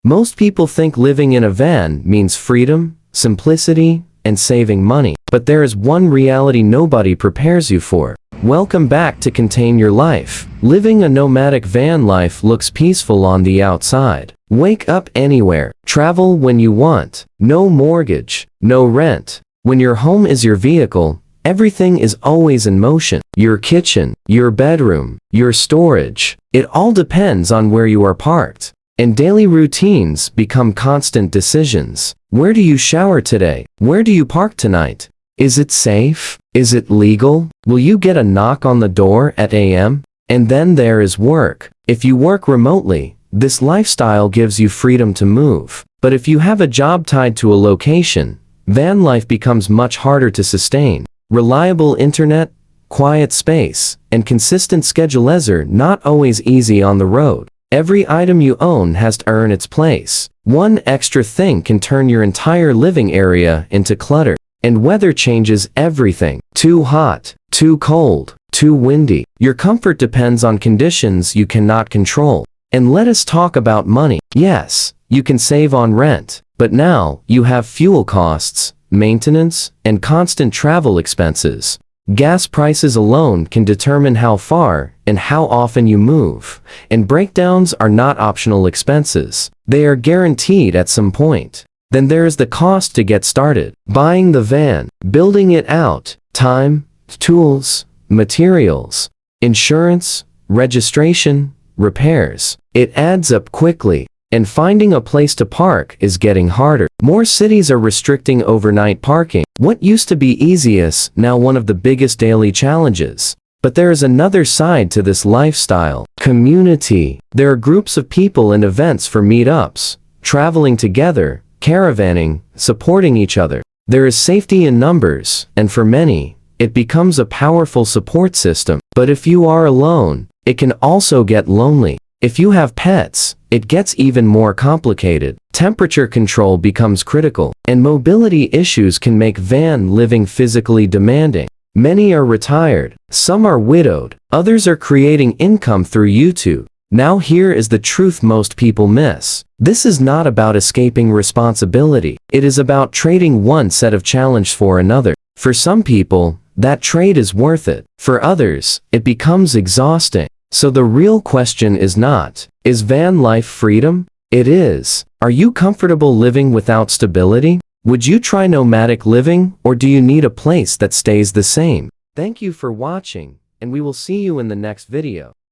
Most people think living in a van means freedom, simplicity, and saving money. But there is one reality nobody prepares you for. Welcome back to Contain Your Life. Living a nomadic van life looks peaceful on the outside. Wake up anywhere, travel when you want, no mortgage, no rent. When your home is your vehicle, everything is always in motion. Your kitchen, your bedroom, your storage. It all depends on where you are parked. And daily routines become constant decisions. Where do you shower today? Where do you park tonight? Is it safe? Is it legal? Will you get a knock on the door at a.m.? And then there is work. If you work remotely, this lifestyle gives you freedom to move. But if you have a job tied to a location, van life becomes much harder to sustain. Reliable internet, quiet space, and consistent schedules are not always easy on the road. Every item you own has to earn its place. One extra thing can turn your entire living area into clutter. And weather changes everything. Too hot, too cold, too windy. Your comfort depends on conditions you cannot control. And let us talk about money. Yes, you can save on rent, but now you have fuel costs, maintenance, and constant travel expenses. Gas prices alone can determine how far and how often you move, and breakdowns are not optional expenses. They are guaranteed at some point. Then there is the cost to get started. Buying the van, building it out, time, tools, materials, insurance, registration, repairs. It adds up quickly. And finding a place to park is getting harder. More cities are restricting overnight parking. What used to be easiest, now one of the biggest daily challenges. But there is another side to this lifestyle. Community. There are groups of people and events for meetups, traveling together, caravanning, supporting each other. There is safety in numbers, and for many, it becomes a powerful support system. But if you are alone, it can also get lonely. If you have pets, it gets even more complicated. Temperature control becomes critical, and mobility issues can make van living physically demanding. Many are retired, some are widowed, others are creating income through YouTube. Now here is the truth most people miss. This is not about escaping responsibility. It is about trading one set of challenge for another. For some people, that trade is worth it. For others, it becomes exhausting. So the real question is not, is van life freedom? It is, are you comfortable living without stability? Would you try nomadic living, or do you need a place that stays the same? Thank you for watching, and we will see you in the next video.